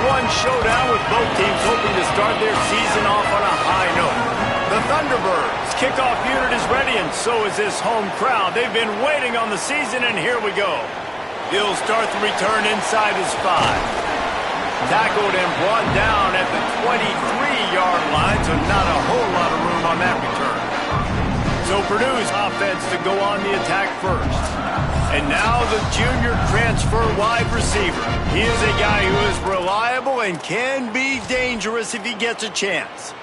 one showdown with both teams hoping to start their season off on a high note. The Thunderbirds kickoff unit is ready, and so is this home crowd. They've been waiting on the season, and here we go. He'll start the return inside his 5. Tackled and brought down at the 23-yard line, so not a whole lot of room on that return. So Purdue's offense to go on the attack first. And now the junior transfer wide receiver. He is a guy who is reliable and can be dangerous if he gets a chance.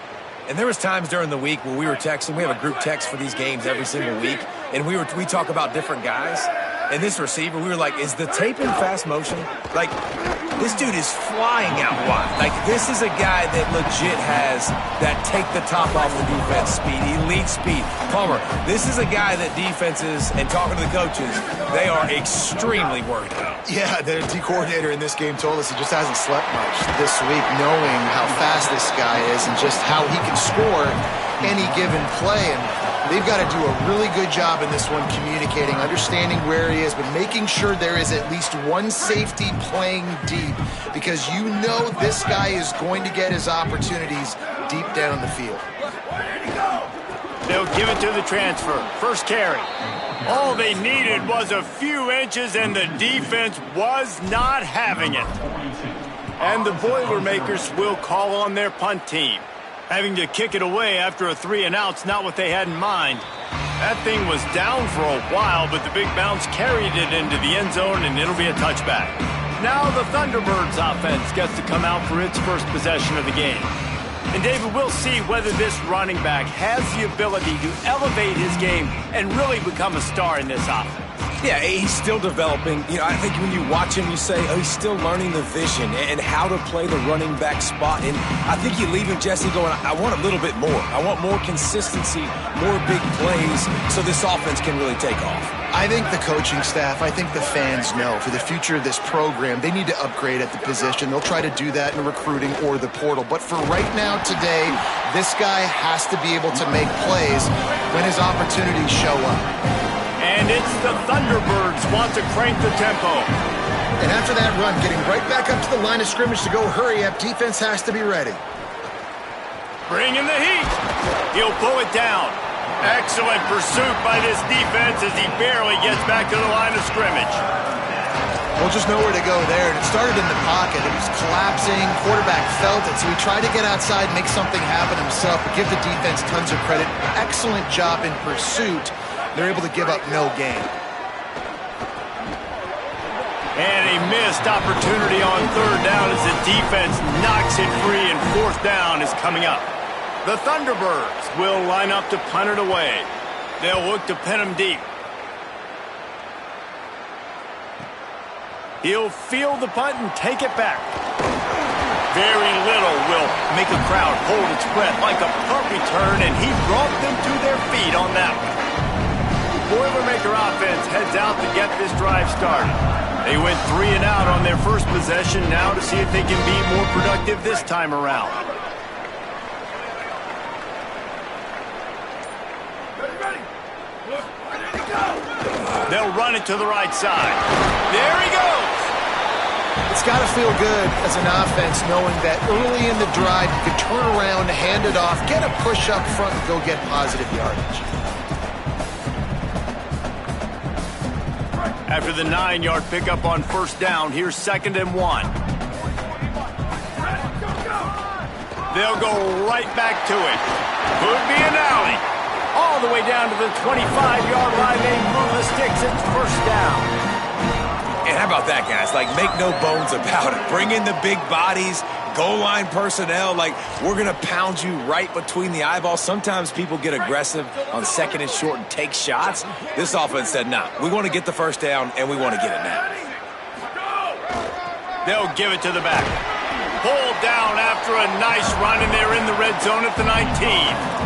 And there was times during the week where we were texting. We have a group text for these games every single week. And we talk about different guys. And this receiver, we were like, is the tape in fast motion? Like, this dude is flying out wide. Like, this is a guy that legit has that take the top off the defense speed, elite speed. Palmer, this is a guy that defenses, and talking to the coaches, they are extremely worried about. Yeah, the D coordinator in this game told us he just hasn't slept much this week, knowing how fast this guy is and just how he can score any given play. And they've got to do a really good job in this one communicating, understanding where he is, but making sure there is at least one safety playing deep, because you know this guy is going to get his opportunities deep down the field. They'll give it to the transfer. First carry. All they needed was a few inches, and the defense was not having it. And the Boilermakers will call on their punt team. Having to kick it away after a 3-and-out's not what they had in mind. That thing was down for a while, but the big bounce carried it into the end zone, and it'll be a touchback. Now the Thunderbirds offense gets to come out for its first possession of the game. And David, we'll see whether this running back has the ability to elevate his game and really become a star in this offense. Yeah, he's still developing. You know, I think when you watch him, you say, oh, he's still learning the vision and how to play the running back spot. And I think you leave him, Jesse, going, I want a little bit more. I want more consistency, more big plays, so this offense can really take off. I think the coaching staff, I think the fans know for the future of this program, they need to upgrade at the position. They'll try to do that in recruiting or the portal. But for right now, today, this guy has to be able to make plays when his opportunities show up. And it's the Thunderbirds want to crank the tempo. And after that run, getting right back up to the line of scrimmage to go hurry up, defense has to be ready. Bring in the heat. He'll pull it down. Excellent pursuit by this defense as he barely gets back to the line of scrimmage. Well, just nowhere to go there. And it started in the pocket. It was collapsing. Quarterback felt it, so he tried to get outside, make something happen himself, but give the defense tons of credit. Excellent job in pursuit. They're able to give up no gain. And a missed opportunity on third down as the defense knocks it free, and fourth down is coming up. The Thunderbirds will line up to punt it away. They'll look to pin him deep. He'll field the punt and take it back. Very little will make a crowd hold its breath like a punt return, and he brought them to their feet on that one. Boilermaker offense heads out to get this drive started. They went 3-and-out on their first possession, now to see if they can be more productive this time around. They'll run it to the right side. There he goes! It's got to feel good as an offense knowing that early in the drive you can turn around, hand it off, get a push up front, and go get positive yardage. After the 9-yard pickup on first down, here's 2nd and 1. They'll go right back to it. Could be an alley. All the way down to the 25-yard line. They move the sticks. It's first down. And how about that, guys? Like, make no bones about it. Bring in the big bodies, goal line personnel. Like, we're going to pound you right between the eyeballs. Sometimes people get aggressive on 2nd and short and take shots. This offense said, nah, we want to get the first down, and we want to get it now. They'll give it to the back. Pulled down after a nice run, and they're in the red zone at the 19.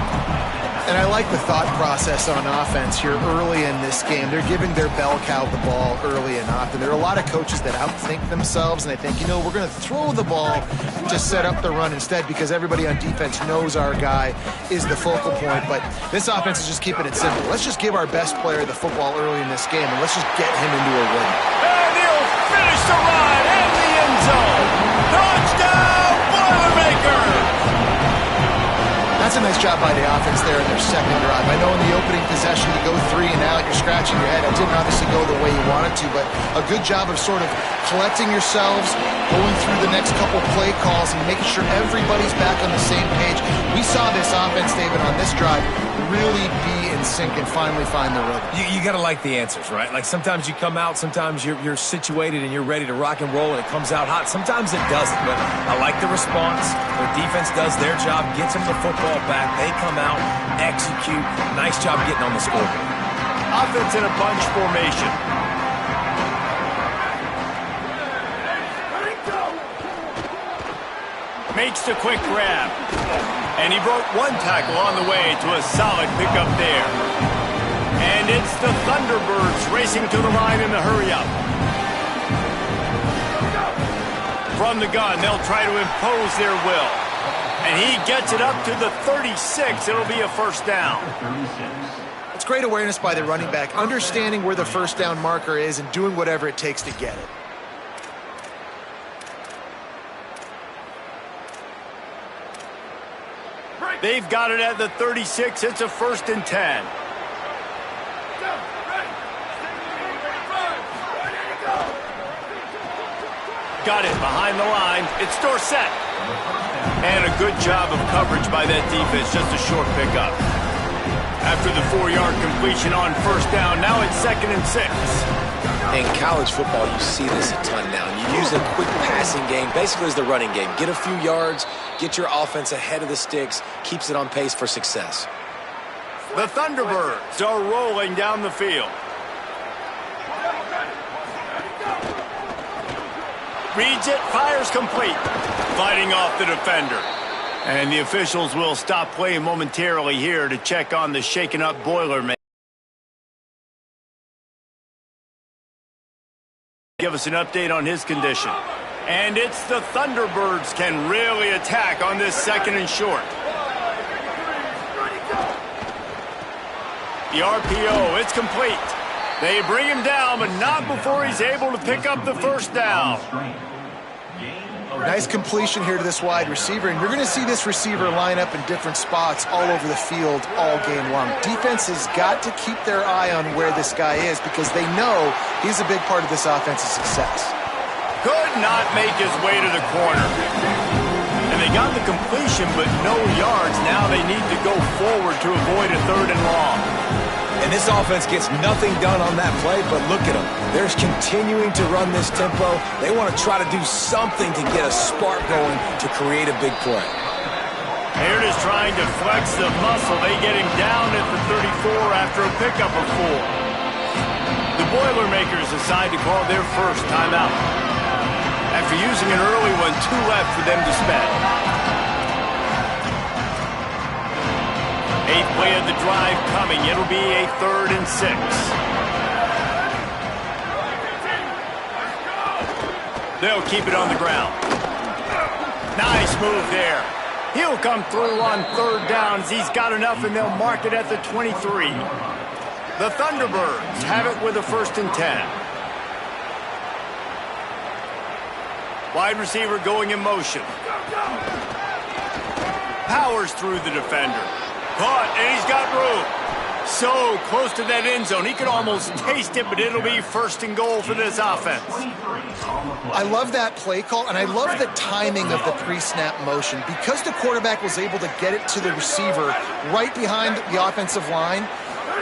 And I like the thought process on offense here early in this game. They're giving their bell cow the ball early and often. There are a lot of coaches that outthink themselves, and they think, you know, we're going to throw the ball to set up the run instead because everybody on defense knows our guy is the focal point. But this offense is just keeping it simple. Let's just give our best player the football early in this game, and let's just get him into a rhythm. And he'll finish the ride in the end zone. Touchdown! That's a nice job by the offense there in their second drive. I know in the opening possession you go 3 and out, you're scratching your head. It didn't obviously go the way you wanted to, but a good job of sort of collecting yourselves, going through the next couple play calls and making sure everybody's back on the same page. We saw this offense, David, on this drive really be in sync and finally find the rhythm. You got to like the answers, right? Like sometimes you come out, sometimes you're situated and you're ready to rock and roll and it comes out hot. Sometimes it doesn't, but I like the response. Their defense does their job, gets them the football back. They come out, execute. Nice job getting on the scoreboard. Offense in a bunch formation. Makes the quick grab. And he broke one tackle on the way to a solid pickup there. And it's the Thunderbirds racing to the line in the hurry-up. From the gun, they'll try to impose their will. And he gets it up to the 36. It'll be a first down. It's great awareness by the running back, understanding where the first down marker is and doing whatever it takes to get it. They've got it at the 36. It's a 1st and 10. Got it behind the line. It's Dorsett. And a good job of coverage by that defense. Just a short pickup. After the 4-yard completion on first down, now it's 2nd and 6. In college football, you see this a ton now. You use a quick passing game, basically as the running game. Get a few yards, get your offense ahead of the sticks, keeps it on pace for success. The Thunderbirds are rolling down the field. Reads it, fires complete. Fighting off the defender. And the officials will stop play momentarily here to check on the shaken-up Boilermaker. Give us an update on his condition. And it's the Thunderbirds can really attack on this 2nd and short. The RPO, it's complete. They bring him down, but not before he's able to pick up the first down. Nice completion here to this wide receiver, and you're going to see this receiver line up in different spots all over the field all game long. Defense has got to keep their eye on where this guy is because they know he's a big part of this offense's success. Could not make his way to the corner. And they got the completion, but no yards. Now they need to go forward to avoid a 3rd and long. And this offense gets nothing done on that play, but look at them. They're continuing to run this tempo. They want to try to do something to get a spark going to create a big play. Here it is trying to flex the muscle. They get him down at the 34 after a pickup of 4. The Boilermakers decide to call their first timeout. After using an early one, 2 left for them to spend. 8th play of the drive coming. It'll be a 3rd and 6. They'll keep it on the ground. Nice move there. He'll come through on 3rd downs. He's got enough, and they'll mark it at the 23. The Thunderbirds have it with a 1st and 10. Wide receiver going in motion. Powers through the defender. Caught, and he's got room. So close to that end zone. He could almost taste it, but it'll be 1st and goal for this offense. I love that play call, and I love the timing of the pre-snap motion. Because the quarterback was able to get it to the receiver right behind the offensive line,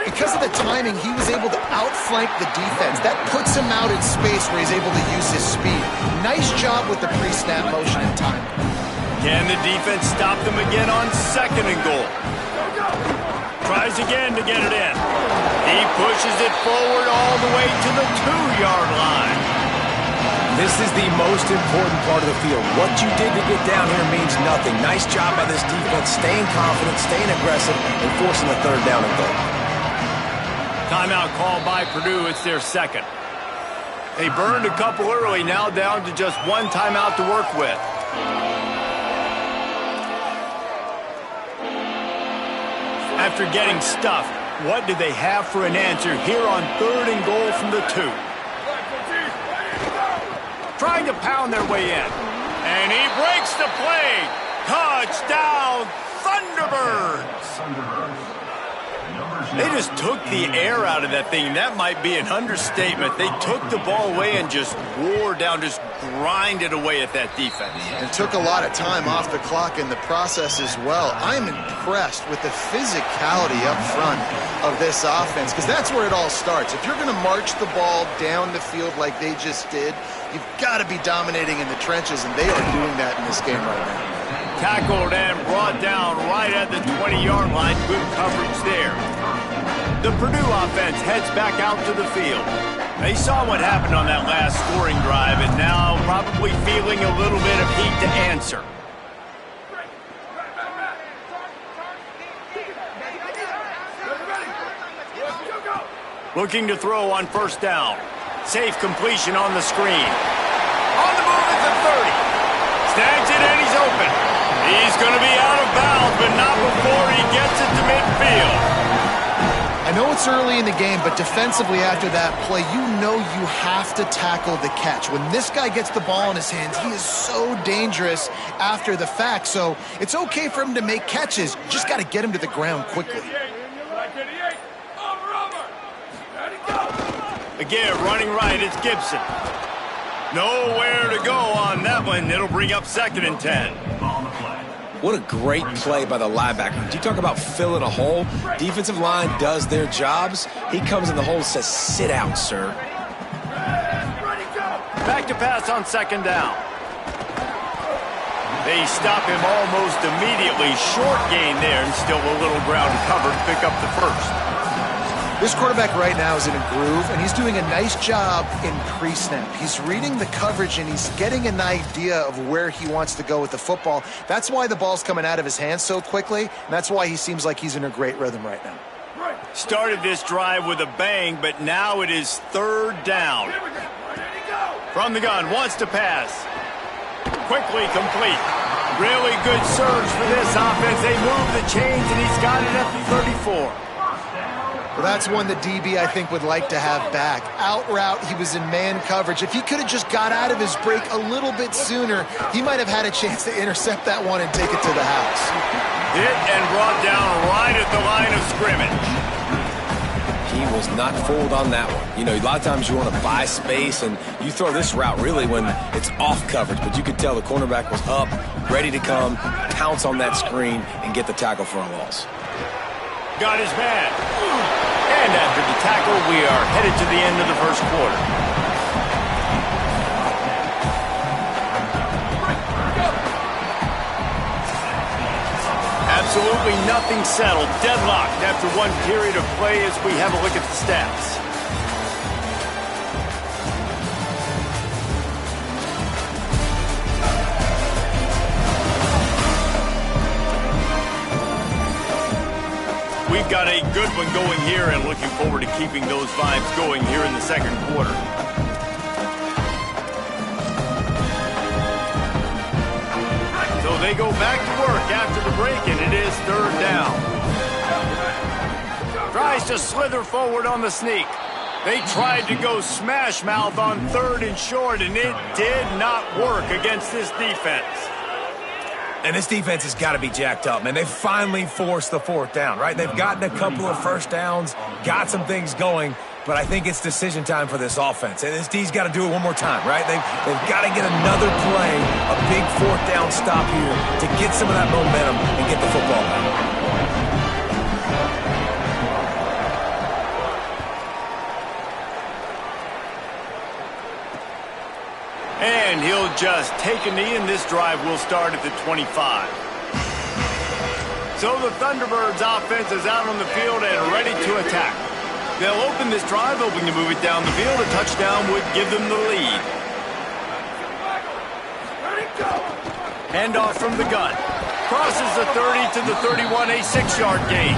because of the timing, he was able to outflank the defense. That puts him out in space where he's able to use his speed. Nice job with the pre-snap motion and timing. Can the defense stop them again on 2nd and goal? Tries again to get it in. He pushes it forward all the way to the 2-yard line. This is the most important part of the field. What you did to get down here means nothing. Nice job by this defense, staying confident, staying aggressive, and forcing the 3rd down and goal. Timeout called by Purdue. It's their 2nd. They burned a couple early, now down to just 1 timeout to work with. After getting stuffed, what do they have for an answer here on 3rd and goal from the 2? Trying to pound their way in. And he breaks the play. Touchdown, Thunderbirds. They just took the air out of that thing. That might be an understatement. They took the ball away and just wore down, just grinded away at that defense. And took a lot of time off the clock in the process as well. I'm impressed with the physicality up front of this offense, because that's where it all starts. If you're going to march the ball down the field like they just did, you've got to be dominating in the trenches, and they are doing that in this game right now. Tackled and brought down right at the 20-yard line. Good coverage there. The Purdue offense heads back out to the field. They saw what happened on that last scoring drive, and now probably feeling a little bit of heat to answer. Looking to throw on first down. Safe completion on the screen. On the move at the 30. Snags it and he's open. He's going to be out of bounds, but not before he gets it to midfield. I know it's early in the game, but defensively after that play, you know you have to tackle the catch. When this guy gets the ball in his hands, he is so dangerous after the fact. So it's okay for him to make catches. You just got to get him to the ground quickly. Again, running right, it's Gibson. Nowhere to go on that one. It'll bring up 2nd and 10. What a great play by the linebacker. You talk about filling a hole. Defensive line does their jobs. He comes in the hole and says, sit out, sir. Back to pass on 2nd down. They stop him almost immediately. Short gain there, and still a little ground covered. Pick up the first. This quarterback right now is in a groove, and he's doing a nice job in pre-snap. He's reading the coverage, and he's getting an idea of where he wants to go with the football. That's why the ball's coming out of his hands so quickly, and that's why he seems like he's in a great rhythm right now. Started this drive with a bang, but now it is 3rd down. From the gun, wants to pass. Quickly complete. Really good surge for this offense. They move the chains, and he's got it at the 34. Well, that's one the DB, I think, would like to have back. Out route, he was in man coverage. If he could have just got out of his break a little bit sooner, he might have had a chance to intercept that one and take it to the house. Hit and brought down right at the line of scrimmage. He was not fooled on that one. You know, a lot of times you want to buy space, and you throw this route really when it's off coverage, but you could tell the cornerback was up, ready to come, pounce on that screen, and get the tackle for a loss. Got his man. And after the tackle, we are headed to the end of the first quarter. Absolutely nothing settled. Deadlocked after one period of play as we have a look at the stats. We've got a good one going here, and looking forward to keeping those vibes going here in the second quarter. So they go back to work after the break, and it is 3rd down. Tries to slither forward on the sneak. They tried to go smash mouth on 3rd and short, and it did not work against this defense. And this defense has got to be jacked up, man. They finally forced the 4th down, right? They've gotten a couple of first downs, got some things going, but I think it's decision time for this offense. And this D's got to do it one more time, right? They've got to get another play, a big 4th down stop here to get some of that momentum and get the football back. And he'll just take a knee, and this drive will start at the 25. So the Thunderbirds offense is out on the field and ready to attack. They'll open this drive, hoping to move it down the field. A touchdown would give them the lead. Handoff from the gun. Crosses the 30 to the 31, a 6-yard gain.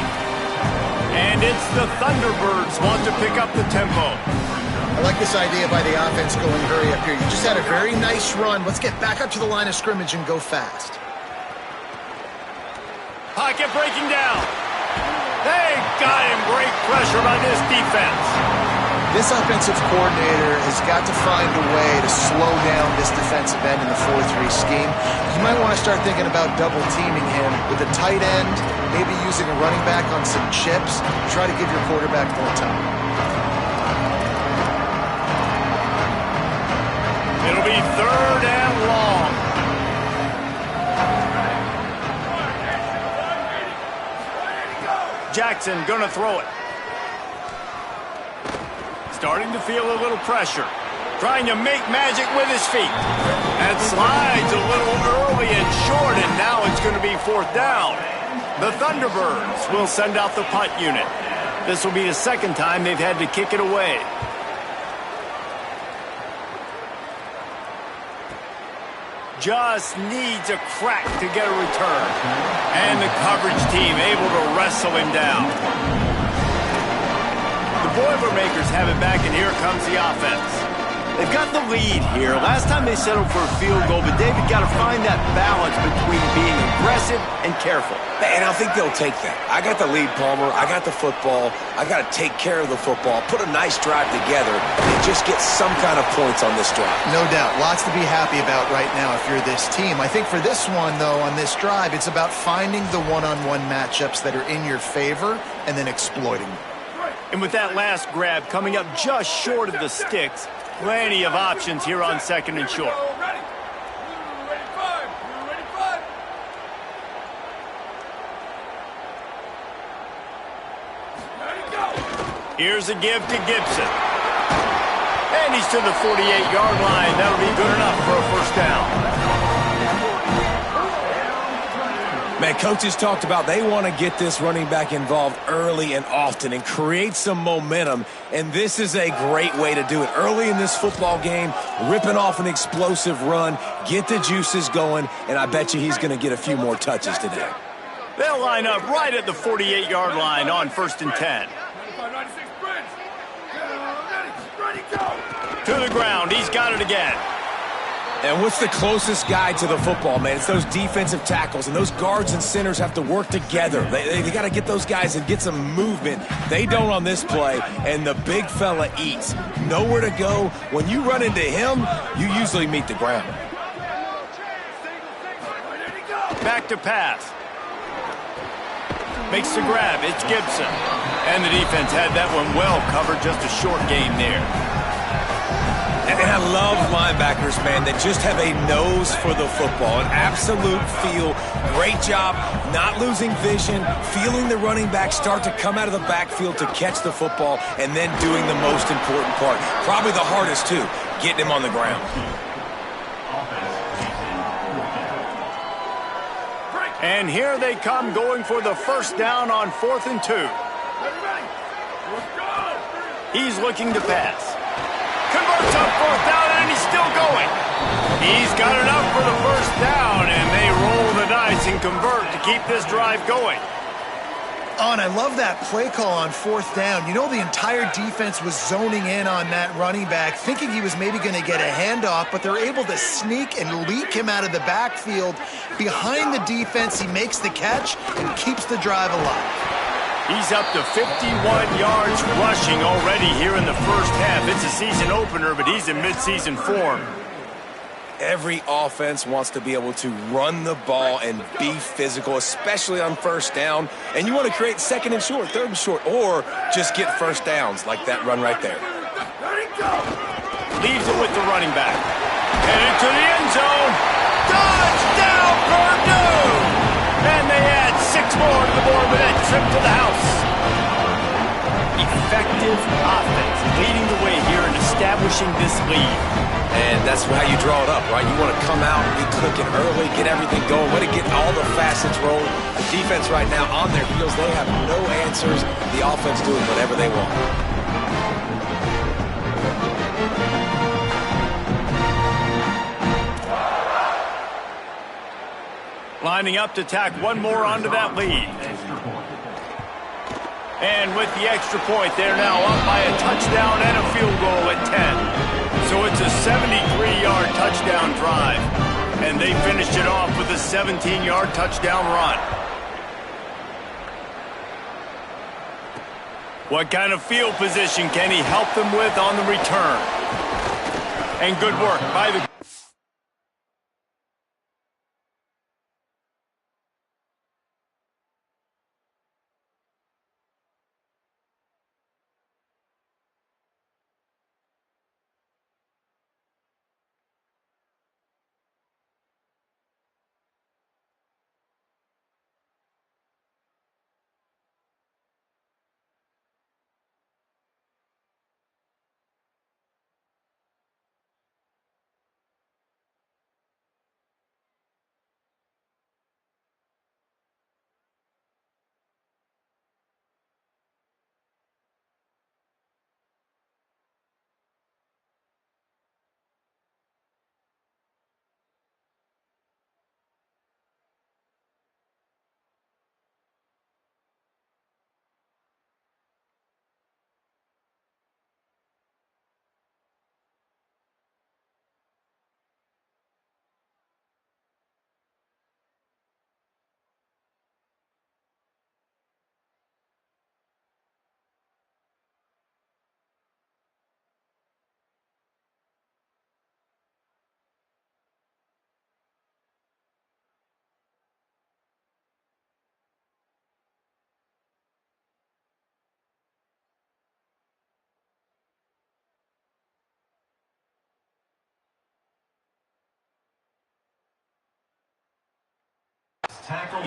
And it's the Thunderbirds want to pick up the tempo. I like this idea by the offense going hurry up here. You just had a very nice run. Let's get back up to the line of scrimmage and go fast. Pocket breaking down. They got him. Great pressure by this defense. This offensive coordinator has got to find a way to slow down this defensive end in the 4-3 scheme. You might want to start thinking about double-teaming him with a tight end, maybe using a running back on some chips. Try to give your quarterback more time. It'll be 3rd and long. Jackson gonna throw it. Starting to feel a little pressure. Trying to make magic with his feet. And slides a little early and short, and now it's going to be 4th down. The Thunderbirds will send out the punt unit. This will be the 2nd time they've had to kick it away. Just needs a crack to get a return. And the coverage team able to wrestle him down. The Boilermakers have it back, and here comes the offense. They've got the lead here. Last time they settled for a field goal, but David got to find that balance between being aggressive and careful. And I think they'll take that. I got the lead, Palmer. I got the football. I got to take care of the football, put a nice drive together, and just get some kind of points on this drive. No doubt. Lots to be happy about right now if you're this team. I think for this one, though, on this drive, it's about finding the one-on-one matchups that are in your favor and then exploiting them. And with that last grab coming up just short of the sticks, plenty of options here on 2nd and short. Here's a give to Gibson. And he's to the 48-yard line. That'll be good enough for a 1st down. Man, coaches talked about they want to get this running back involved early and often and create some momentum, and this is a great way to do it. Early in this football game, ripping off an explosive run, get the juices going, and I bet you he's going to get a few more touches today. They'll line up right at the 48-yard line on 1st and 10. To the ground, he's got it again. And what's the closest guy to the football, man? It's those defensive tackles, and those guards and centers have to work together. They got to get those guys and get some movement. They don't on this play, and the big fella eats. Nowhere to go. When you run into him, you usually meet the ground. Back to pass. Makes the grab. It's Gibson. And the defense had that one well covered. Just a short gain there. And I love linebackers, man, that just have a nose for the football, an absolute feel. Great job not losing vision, feeling the running back start to come out of the backfield to catch the football, and then doing the most important part. Probably the hardest, too, getting him on the ground. And here they come going for the 1st down on 4th and 2. He's looking to pass. Converts on 4th down, and he's still going. He's got enough for the 1st down, and they roll the dice and convert to keep this drive going. Oh, and I love that play call on 4th down. You know, the entire defense was zoning in on that running back, thinking he was maybe going to get a handoff, but they're able to sneak and leak him out of the backfield. Behind the defense, he makes the catch and keeps the drive alive. He's up to 51 yards rushing already here in the 1st half. It's a season opener, but he's in midseason form. Every offense wants to be able to run the ball and be physical, especially on 1st down. And you want to create 2nd and short, 3rd and short, or just get 1st downs like that run right there. Leaves it with the running back. Headed to the end zone. Touchdown, Purdue! And they add 6 more to the board with that trip to the house. Effective offense leading the way here in establishing this lead. And that's how you draw it up, right? You want to come out and be clicking early, get everything going, way to get all the facets rolling. The defense right now on their heels, they have no answers. The offense doing whatever they want. Lining up to tack one more onto that lead. And with the extra point, they're now up by a touchdown and a field goal at 10. So it's a 73-yard touchdown drive. And they finished it off with a 17-yard touchdown run. What kind of field position can he help them with on the return? And good work by the...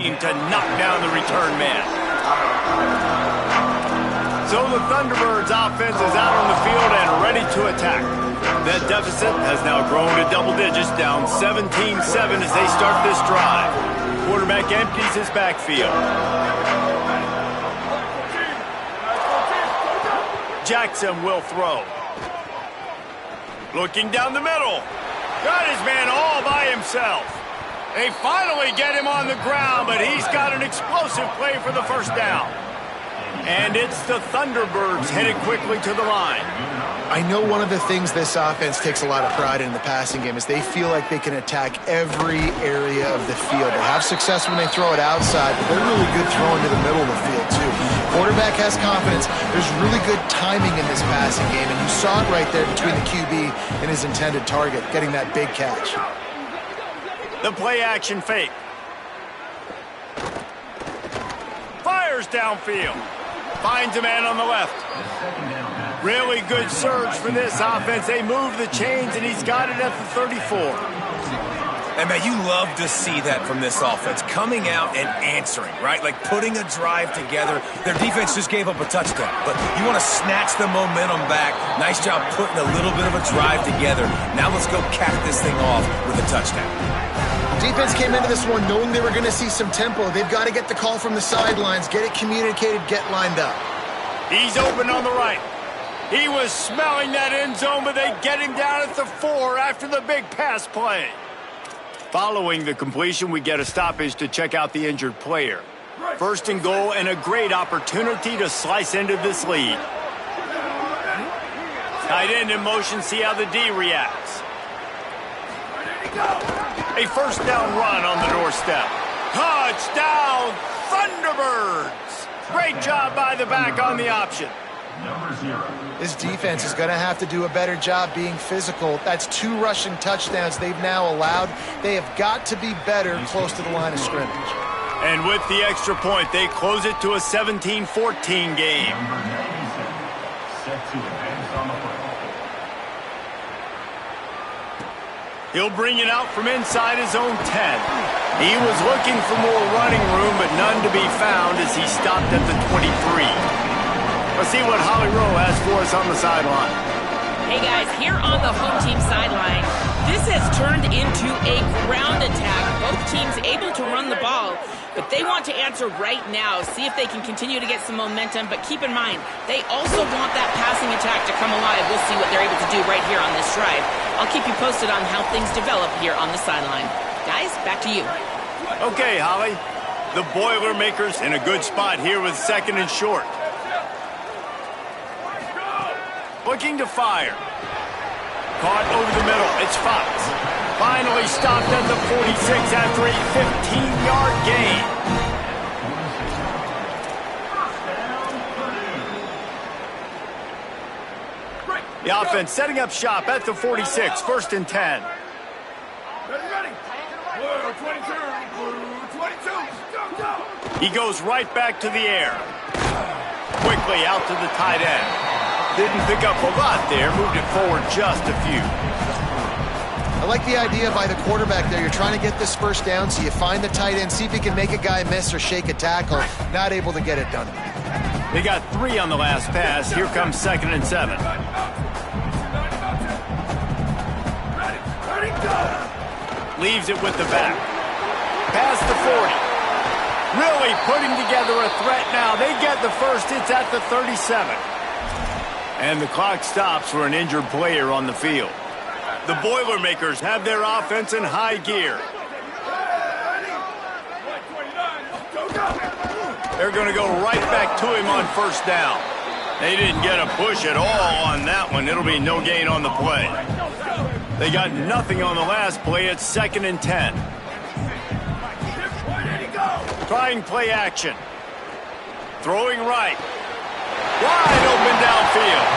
Team to knock down the return man. So the Thunderbirds offense is out on the field and ready to attack. That deficit has now grown to double digits, down 17-7 as they start this drive. Quarterback empties his backfield. Jackson will throw. Looking down the middle. Got his man all by himself. They finally get him on the ground, but he's got an explosive play for the first down. And it's the Thunderbirds headed quickly to the line. I know one of the things this offense takes a lot of pride in the passing game is they feel like they can attack every area of the field. They have success when they throw it outside, but they're really good throwing to the middle of the field, too. Quarterback has confidence. There's really good timing in this passing game, and you saw it right there between the QB and his intended target, getting that big catch. The play-action fake. Fires downfield. Finds a man on the left. Really good surge for this offense. They move the chains, and he's got it at the 34. And, man, you love to see that from this offense, coming out and answering, right? Like putting a drive together. Their defense just gave up a touchdown, but you want to snatch the momentum back. Nice job putting a little bit of a drive together. Now let's go cap this thing off with a touchdown. Defense came into this one knowing they were going to see some tempo. They've got to get the call from the sidelines, get it communicated, get lined up. He's open on the right. He was smelling that end zone, but they get him down at the 4 after the big pass play. Following the completion, we get a stoppage to check out the injured player. First and goal, and a great opportunity to slice into this lead. Tight end in motion, see how the D reacts. A first down run on the doorstep. Touchdown, Thunderbirds! Great job by the back on the option. This defense is going to have to do a better job being physical. That's 2 rushing touchdowns they've now allowed. They have got to be better close to the line of scrimmage. And with the extra point, they close it to a 17-14 game. He'll bring it out from inside his own 10. He was looking for more running room, but none to be found as he stopped at the 23. Let's see what Holly Rowe has for us on the sideline. Hey guys, here on the home team sideline, this has turned into a ground attack. Both teams able to run the ball, but they want to answer right now, see if they can continue to get some momentum. But keep in mind, they also want that passing attack to come alive. We'll see what they're able to do right here on this drive. I'll keep you posted on how things develop here on the sideline. Guys, back to you. Okay, Holly. The Boilermakers in a good spot here with second and short. Looking to fire. Caught over the middle. It's Fox. Finally stopped at the 46 after a 15-yard gain. The offense setting up shop at the 46, 1st and 10. He goes right back to the air. Quickly out to the tight end. Didn't pick up a lot there, moved it forward just a few. I like the idea by the quarterback there. You're trying to get this first down, so you find the tight end, see if he can make a guy miss or shake a tackle. Not able to get it done. They got 3 on the last pass. Here comes 2nd and 7. Leaves it with the back. Past the 40. Really putting together a threat now. They get the first. It's at the 37. And the clock stops for an injured player on the field. The Boilermakers have their offense in high gear. They're going to go right back to him on 1st down. They didn't get a push at all on that one. It'll be no gain on the play. They got nothing on the last play. It's 2nd and 10. Trying play action. Throwing right. Wide open downfield.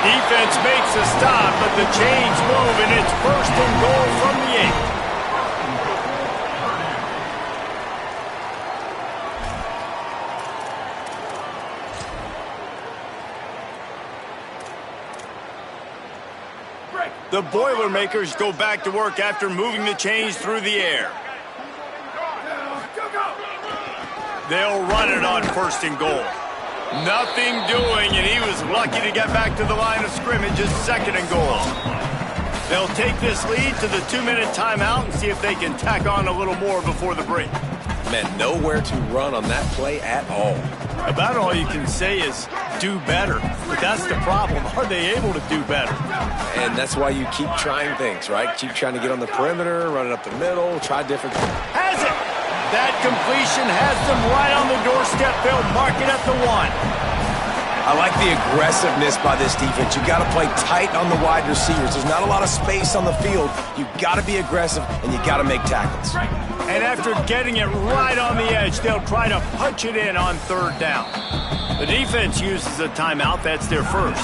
Defense makes a stop, but the chains move, and it's 1st and goal from the 8. The Boilermakers go back to work after moving the chains through the air. They'll run it on 1st and goal. Nothing doing, and he was lucky to get back to the line of scrimmage. Just 2nd and goal. They'll take this lead to the 2-minute timeout and see if they can tack on a little more before the break. Man, nowhere to run on that play at all. About all you can say is do better. But that's the problem. Are they able to do better? And that's why you keep trying things, right? Keep trying to get on the perimeter, run it up the middle, try different things. Has it! That completion has them right on the doorstep. They'll mark it at the 1. I like the aggressiveness by this defense. You got to play tight on the wide receivers. There's not a lot of space on the field. You got to be aggressive, and you got to make tackles. And after getting it right on the edge, they'll try to punch it in on 3rd down. The defense uses a timeout. That's their first.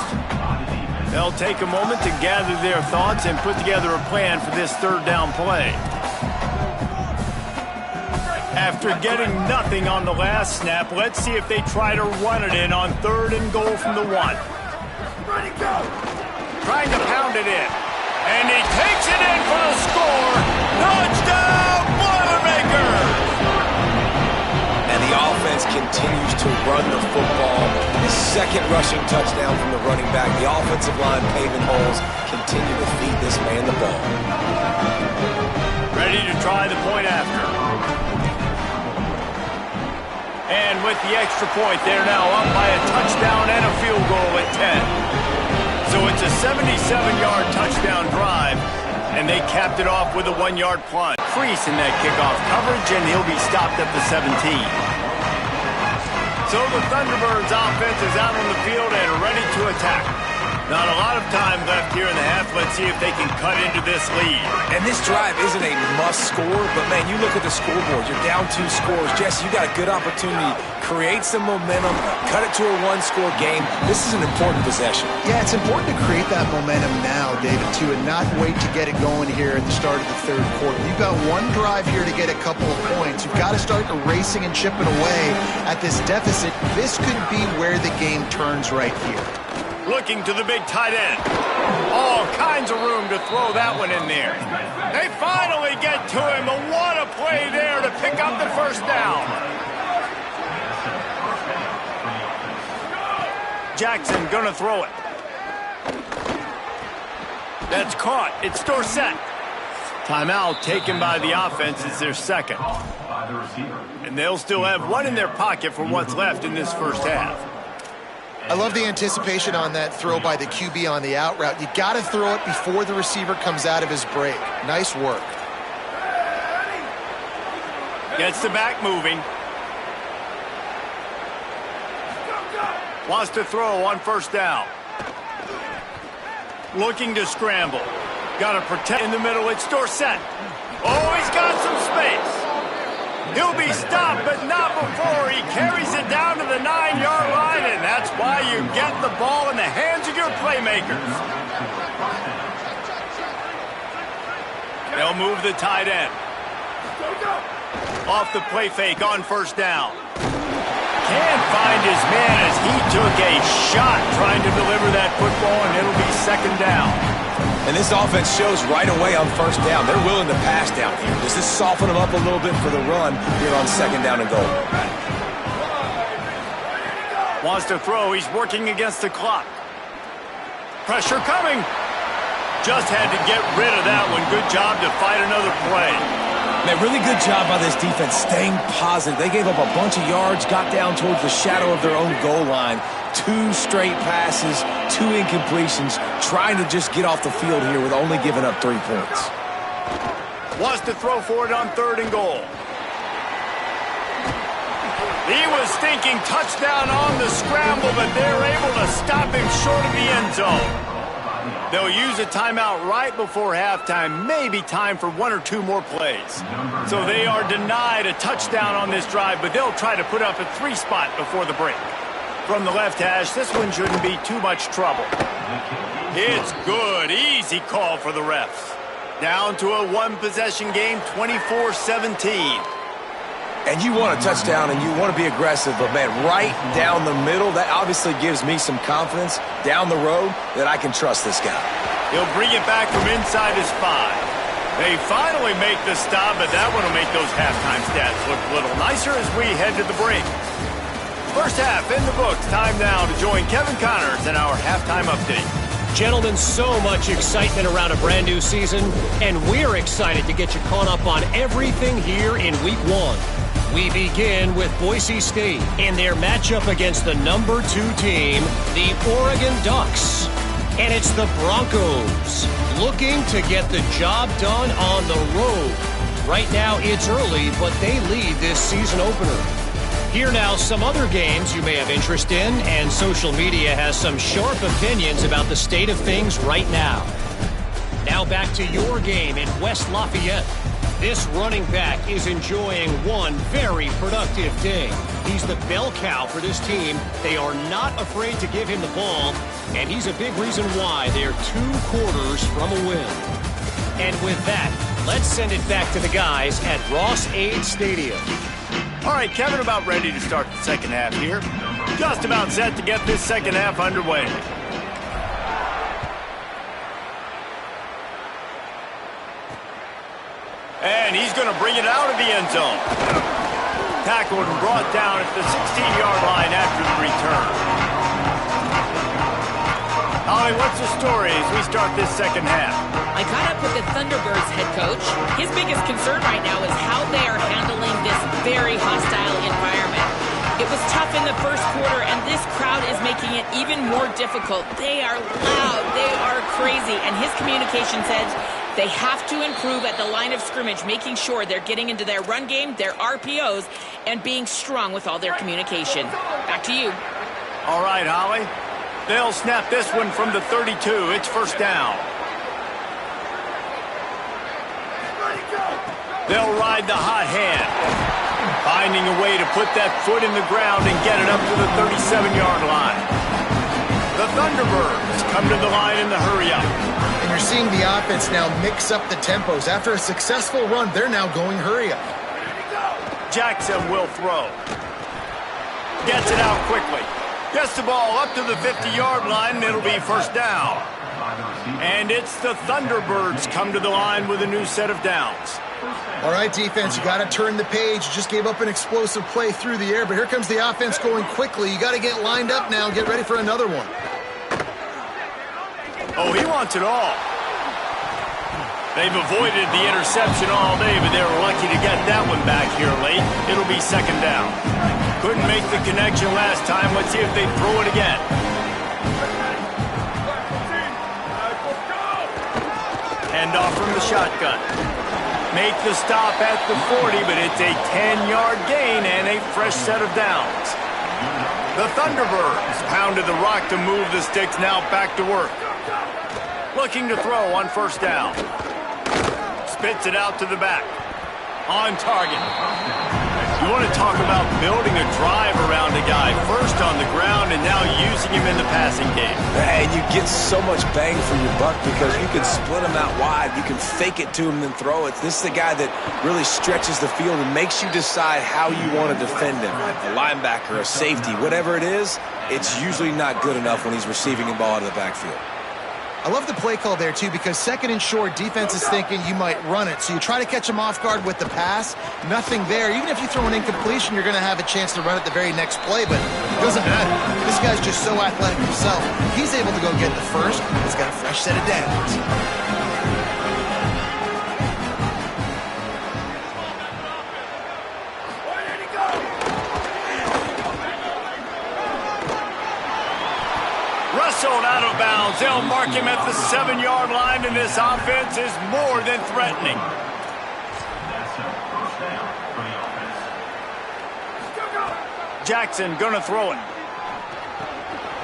They'll take a moment to gather their thoughts and put together a plan for this 3rd down play. After getting nothing on the last snap, let's see if they try to run it in on 3rd and goal from the 1. Trying to pound it in. And he takes it in for the score. Touchdown, Boilermakers! And the offense continues to run the football. The 2nd rushing touchdown from the running back. The offensive line paving holes. Continue to feed this man the ball. Ready to try the point after. And with the extra point, they're now up by a touchdown and a field goal at 10. So it's a 77-yard touchdown drive, and they capped it off with a 1-yard plunge. Crease in that kickoff coverage, and he'll be stopped at the 17. So the Thunderbirds offense is out on the field and ready to attack. Not a lot of time left here in the half. Let's see if they can cut into this lead. And this drive isn't a must score, but man, you look at the scoreboard. You're down 2 scores. Jesse, you got a good opportunity. Create some momentum. Cut it to a 1-score game. This is an important possession. Yeah, it's important to create that momentum now, David, too, and not wait to get it going here at the start of the 3rd quarter. You've got 1 drive here to get a couple of points. You've got to start erasing and chipping away at this deficit. This could be where the game turns right here. Looking to the big tight end. All kinds of room to throw that one in there. They finally get to him, but what a play there to pick up the 1st down. Jackson gonna throw it. That's caught. It's Dorsett. Timeout taken by the offense. It's their 2nd. And they'll still have 1 in their pocket for what's left in this 1st half. I love the anticipation on that throw by the QB on the out route. You got to throw it before the receiver comes out of his break. Nice work. Gets the back moving. Wants to throw on 1st down. Looking to scramble. Got to protect in the middle. It's Dorsett. Oh, he's got some space. He'll be stopped, but not before he carries it down to the 9-yard line, and that's why you get the ball in the hands of your playmakers. They'll move the tight end. Off the play fake on first down. Can't find his man as he took a shot trying to deliver that football, and it'll be second down. And this offense shows right away on first down. They're willing to pass down here. Does this soften them up a little bit for the run here on second down and goal? Wants to throw. He's working against the clock. Pressure coming. Just had to get rid of that one. Good job to fight another play. Man, really good job by this defense staying positive. They gave up a bunch of yards, got down towards the shadow of their own goal line. 2 straight passes, 2 incompletions, trying to just get off the field here with only giving up 3 points. Wants to throw for it on 3rd and goal. He was thinking touchdown on the scramble, but they're able to stop him short of the end zone. They'll use a timeout right before halftime, maybe time for 1 or 2 more plays. So they are denied a touchdown on this drive, but they'll try to put up a 3 spot before the break. From the left hash, this one shouldn't be too much trouble. It's good. Easy call for the refs. Down to a 1-possession game, 24-17. And you want a touchdown and you want to be aggressive, but, man, right down the middle, that obviously gives me some confidence down the road that I can trust this guy. He'll bring it back from inside his 5. They finally make the stop, but that one will make those halftime stats look a little nicer as we head to the break. First half in the books. Time now to join Kevin Connors in our halftime update. Gentlemen, so much excitement around a brand new season, and we're excited to get you caught up on everything here in Week 1. We begin with Boise State in their matchup against the number 2 team, the Oregon Ducks. And it's the Broncos looking to get the job done on the road. Right now it's early, but they lead this season opener. Here now some other games you may have interest in, and social media has some sharp opinions about the state of things right now. Now back to your game in West Lafayette. This running back is enjoying one very productive day. He's the bell cow for this team. They are not afraid to give him the ball, and he's a big reason why they're 2 quarters from a win. And with that, let's send it back to the guys at Ross-Ade Stadium. All right, Kevin, about ready to start the second half here. Just about set to get this second half underway. And he's going to bring it out of the end zone. Tackled and brought down at the 16-yard line after the return. Holly, what's the story as we start this second half? I caught up with the Thunderbirds head coach. His biggest concern right now is how they are handling this very hostile environment. It was tough in the first quarter, and this crowd is making it even more difficult. They are loud. They are crazy. And his communication says they have to improve at the line of scrimmage, making sure they're getting into their run game, their RPOs, and being strong with all their communication. Back to you. All right, Holly. They'll snap this one from the 32. It's first down. They'll ride the hot hand, finding a way to put that foot in the ground and get it up to the 37-yard line. The Thunderbirds come to the line in the hurry-up. And you're seeing the offense now mix up the tempos. After a successful run, they're now going hurry-up. Jackson will throw. Gets it out quickly. Gets the ball up to the 50-yard line, and it'll be first down. And it's the Thunderbirds come to the line with a new set of downs. All right, defense, you got to turn the page. You just gave up an explosive play through the air, but here comes the offense going quickly. You got to get lined up now, get ready for another one. Oh, he wants it all. They've avoided the interception all day, but they were lucky to get that one back here late. It'll be second down. Couldn't make the connection last time. Let's see if they throw it again. Hand off from the shotgun. Make the stop at the 40, but it's a 10-yard gain and a fresh set of downs. The Thunderbirds pounded the rock to move the sticks, now back to work. Looking to throw on first down. Spits it out to the back. On target. You want to talk about building a drive around a guy, first on the ground and now using him in the passing game. And you get so much bang for your buck because you can split him out wide. You can fake it to him and then throw it. This is the guy that really stretches the field and makes you decide how you want to defend him. A linebacker, a safety, whatever it is, it's usually not good enough when he's receiving the ball out of the backfield. I love the play call there, too, because second and short, defense is thinking you might run it. So you try to catch him off guard with the pass. Nothing there. Even if you throw an incompletion, you're going to have a chance to run it the very next play, but it doesn't matter. This guy's just so athletic himself. He's able to go get the first. He's got a fresh set of downs. Wrestled out of bounds. They'll mark him at the 7-yard line, and this offense is more than threatening. Jackson gonna throw it.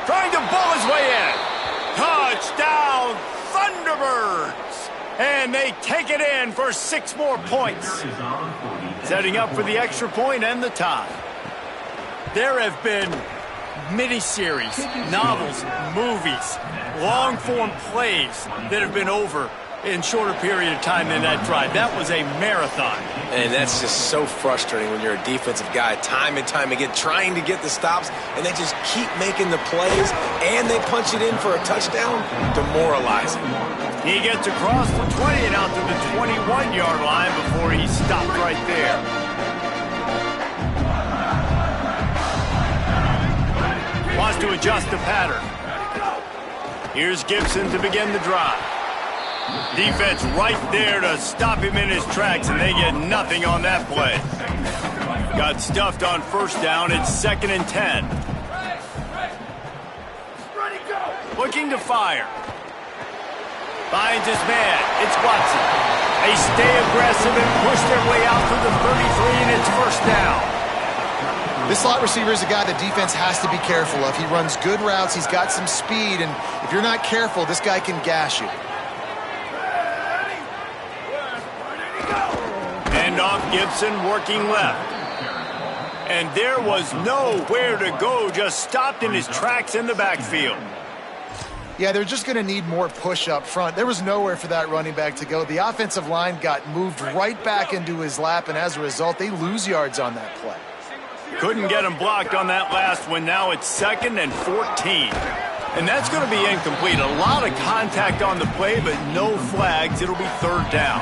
Trying to bull his way in. Touchdown, Thunderbirds! And they take it in for 6 more points. Setting up for the extra point and the tie. There have been miniseries, novels, movies, long-form plays that have been over in shorter period of time than that drive. That was a marathon. And that's just so frustrating when you're a defensive guy, time and time again, trying to get the stops, and they just keep making the plays, and they punch it in for a touchdown. Demoralizing. He gets across the 20 and out to the 21-yard line before he stopped right there. Wants to adjust the pattern. Here's Gibson to begin the drive. Defense right there to stop him in his tracks, and they get nothing on that play. Got stuffed on first down. It's 2nd and 10. Looking to fire. Finds his man. It's Watson. They stay aggressive and push their way out to the 33, and it's first down. This slot receiver is a guy the defense has to be careful of. He runs good routes. He's got some speed, and if you're not careful, this guy can gash you. Hand off Gibson, working left. And there was nowhere to go, just stopped in his tracks in the backfield. Yeah, they're just going to need more push up front. There was nowhere for that running back to go. The offensive line got moved right back into his lap, and as a result, they lose yards on that play. Couldn't get him blocked on that last one. Now it's 2nd and 14. And that's going to be incomplete. A lot of contact on the play, but no flags. It'll be 3rd down.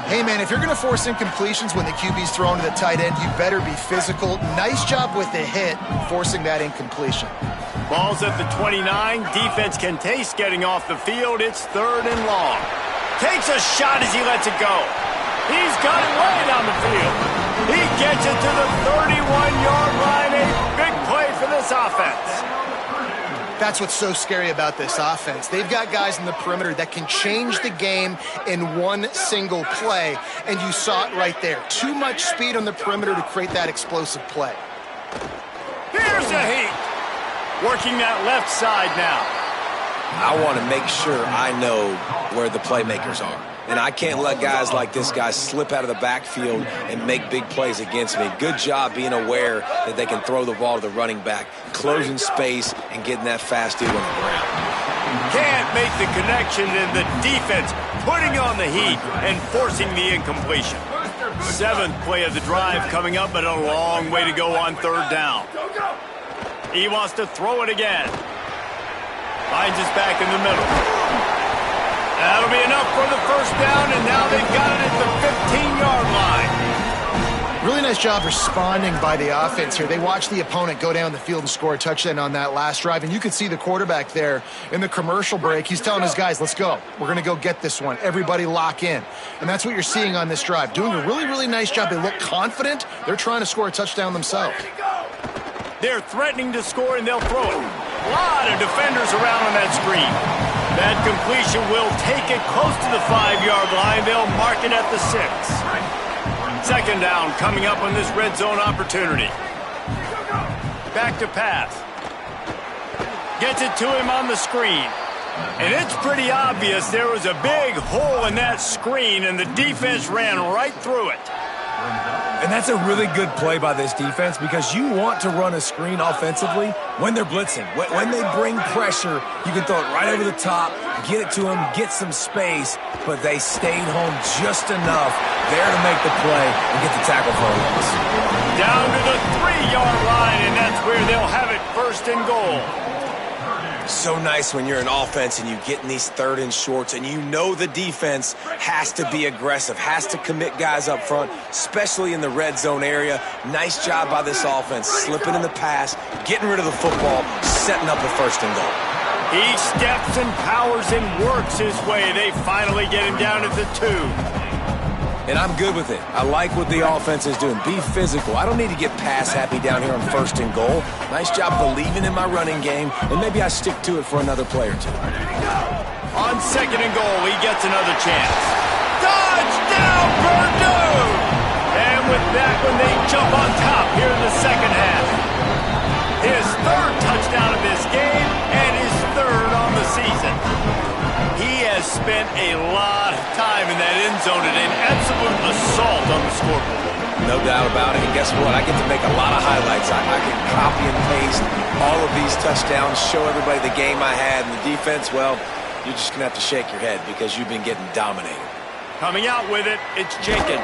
Hey, man, if you're going to force incompletions when the QB's thrown to the tight end, you better be physical. Nice job with the hit, forcing that incompletion. Ball's at the 29. Defense can taste getting off the field. It's 3rd and long. Takes a shot as he lets it go. He's got it way down the field. He gets it to the 31-yard line. A big play for this offense. That's what's so scary about this offense. They've got guys in the perimeter that can change the game in one single play, and you saw it right there. Too much speed on the perimeter to create that explosive play. Here's a heat. Working that left side now. I want to make sure I know where the playmakers are. And I can't let guys like this guy slip out of the backfield and make big plays against me. Good job being aware that they can throw the ball to the running back, closing space, and getting that fast dude on the ground. Can't make the connection, and the defense putting on the heat and forcing the incompletion. 7th play of the drive coming up, but a long way to go on 3rd down. He wants to throw it again. Finds his back in the middle. That'll be enough for the first down, and now they've got it at the 15-yard line. Really nice job responding by the offense here. They watched the opponent go down the field and score a touchdown on that last drive, and you could see the quarterback there in the commercial break. He's telling his guys, let's go. We're going to go get this one. Everybody lock in. And that's what you're seeing on this drive. Doing a really, really nice job. They look confident. They're trying to score a touchdown themselves. They're threatening to score, and they'll throw it. A lot of defenders around on that screen. That completion will take it close to the 5-yard line. They'll mark it at the 6. 2nd down coming up on this red zone opportunity. Back to pass. Gets it to him on the screen. And it's pretty obvious there was a big hole in that screen, and the defense ran right through it. And that's a really good play by this defense because you want to run a screen offensively when they're blitzing. When they bring pressure, you can throw it right over the top, get it to them, get some space, but they stayed home just enough there to make the play and get the tackle for a loss. Down to the 3-yard line, and that's where they'll have it, 1st and goal. So nice when you're an offense and you get in these 3rd and shorts and you know the defense has to be aggressive, has to commit guys up front, especially in the red zone area. Nice job by this offense, slipping in the pass, getting rid of the football, setting up a 1st and goal. He steps and powers and works his way. They finally get him down at the 2. And I'm good with it. I like what the offense is doing. Be physical. I don't need to get pass happy down here on 1st and goal. Nice job believing in my running game, and maybe I stick to it for another play or 2. On 2nd and goal, he gets another chance. Touchdown, Purdue! And with that one, they jump on top here in the 2nd half. His 3rd touchdown of this game and his 3rd on the season. He has spent a lot of time in that end zone and an absolute assault on the scoreboard. No doubt about it. And guess what? I get to make a lot of highlights. I can copy and paste all of these touchdowns, show everybody the game I had. And the defense, well, you're just going to have to shake your head because you've been getting dominated. Coming out with it, it's Jenkins.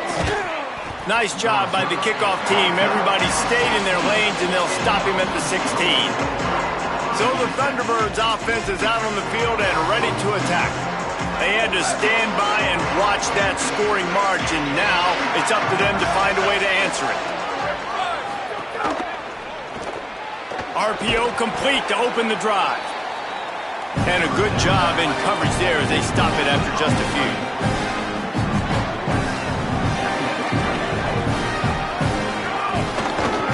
Nice job by the kickoff team. Everybody stayed in their lanes, and they'll stop him at the 16. So the Thunderbirds offense is out on the field and ready to attack. They had to stand by and watch that scoring margin. Now it's up to them to find a way to answer it. RPO complete to open the drive. And a good job in coverage there as they stop it after just a few.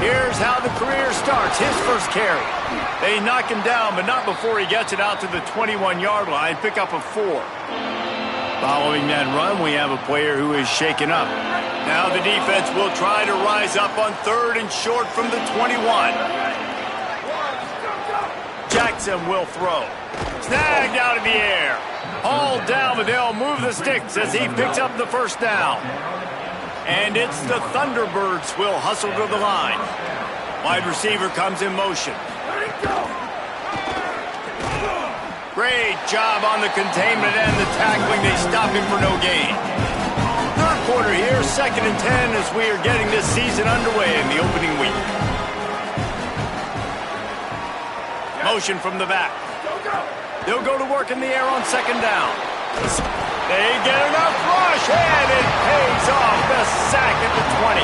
Here's how the career starts. His 1st carry. They knock him down, but not before he gets it out to the 21-yard line. Pick up a 4. Following that run, we have a player who is shaken up. Now the defense will try to rise up on 3rd and short from the 21. Jackson will throw. Snagged out of the air. Hauled down, but they'll move the sticks as he picks up the 1st down. And it's the Thunderbirds will hustle to the line. Wide receiver comes in motion. Great job on the containment and the tackling. They stop him for no gain. 3rd quarter here, 2nd and 10 as we are getting this season underway in the opening week. Motion from the back. They'll go to work in the air on 2nd down. They get enough rush, and it pays off. The sack at the 20.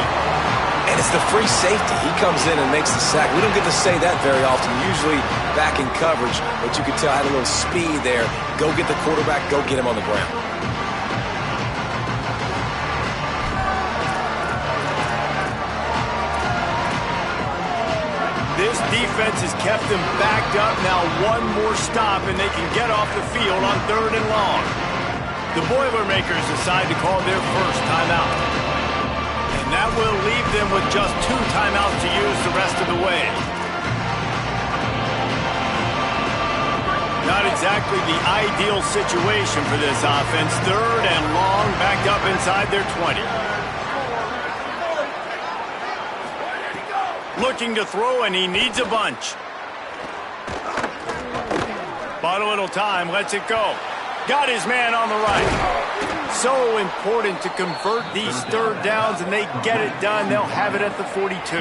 And it's the free safety. He comes in and makes the sack. We don't get to say that very often, usually back in coverage, but you could tell I had a little speed there. Go get the quarterback, go get him on the ground. This defense has kept them backed up. Now one more stop, and they can get off the field on 3rd and long. The Boilermakers decide to call their 1st timeout. That will leave them with just 2 timeouts to use the rest of the way. Not exactly the ideal situation for this offense. 3rd and long, backed up inside their 20. Looking to throw, and he needs a bunch. Bought a little time, lets it go. Got his man on the right. So important to convert these 3rd downs, and they get it done. They'll have it at the 42.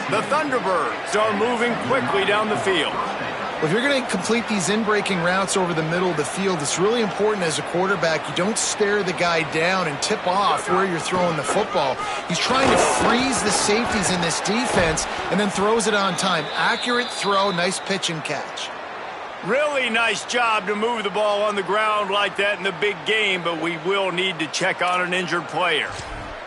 The Thunderbirds are moving quickly down the field. Well, if you're going to complete these in-breaking routes over the middle of the field, it's really important as a quarterback you don't stare the guy down and tip off where you're throwing the football. He's trying to freeze the safeties in this defense and then throws it on time. Accurate throw, nice pitch and catch. Really nice job to move the ball on the ground like that in the big game, but we will need to check on an injured player.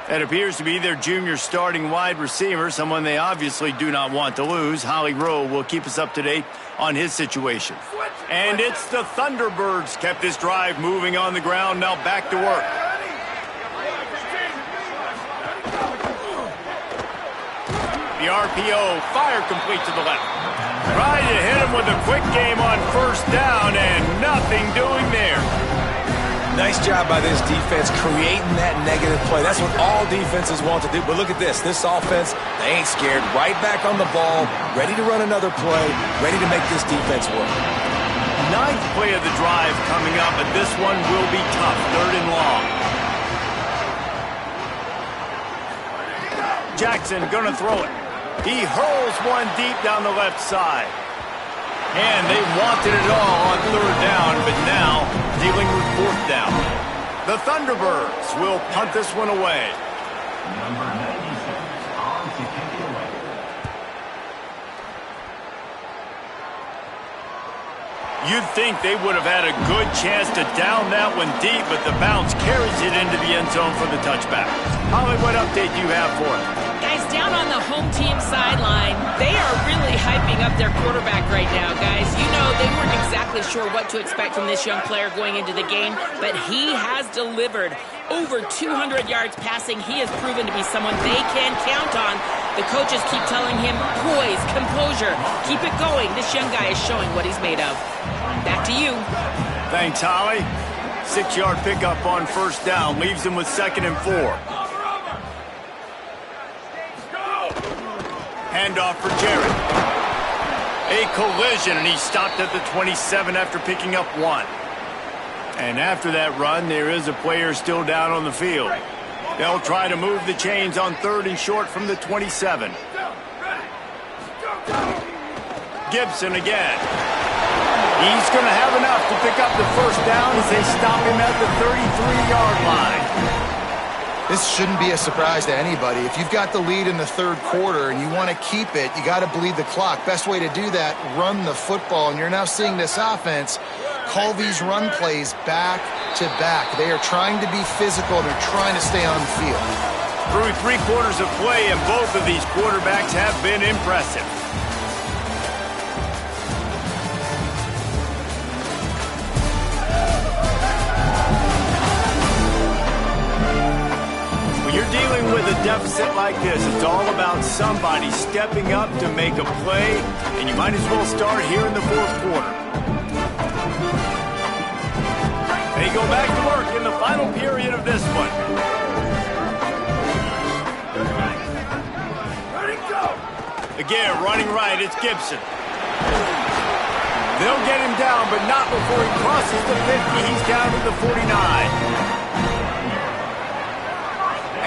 That appears to be their junior starting wide receiver, someone they obviously do not want to lose. Holly Rowe will keep us up to date on his situation. And it's the Thunderbirds kept this drive moving on the ground, now back to work. The RPO, fire complete to the left. Trying to hit him with a quick game on 1st down, and nothing doing there. Nice job by this defense creating that negative play. That's what all defenses want to do. But look at this. This offense, they ain't scared. Right back on the ball, ready to run another play, ready to make this defense work. Ninth play of the drive coming up, and this one will be tough. 3rd and long. Jackson gonna throw it. He hurls one deep down the left side. And they wanted it all on 3rd down, but now dealing with 4th down. The Thunderbirds will punt this one away. Number 96 on to kick it away. You'd think they would have had a good chance to down that one deep, but the bounce carries it into the end zone for the touchback. Holly, what update do you have for us? Guys, down on the home team sideline, they are really hyping up their quarterback right now, guys. You know, they weren't exactly sure what to expect from this young player going into the game, but he has delivered over 200 yards passing. He has proven to be someone they can count on. The coaches keep telling him, poise, composure, keep it going. This young guy is showing what he's made of. Back to you. Thanks, Holly. 6-yard pickup on 1st down leaves him with 2nd and 4. Handoff for Jarrett. A collision, and he stopped at the 27 after picking up 1. And after that run, there is a player still down on the field. They'll try to move the chains on 3rd and short from the 27. Gibson again. He's going to have enough to pick up the 1st down as they stop him at the 33-yard line. This shouldn't be a surprise to anybody. If you've got the lead in the 3rd quarter and you want to keep it, you got to bleed the clock. Best way to do that, run the football. And you're now seeing this offense call these run plays back to back. They are trying to be physical. They're trying to stay on the field. Through 3 quarters of play, and both of these quarterbacks have been impressive. When you're dealing with a deficit like this, it's all about somebody stepping up to make a play, and you might as well start here in the 4th quarter. They go back to work in the final period of this one. Again, running right, it's Gibson. They'll get him down, but not before he crosses the 50. He's down to the 49.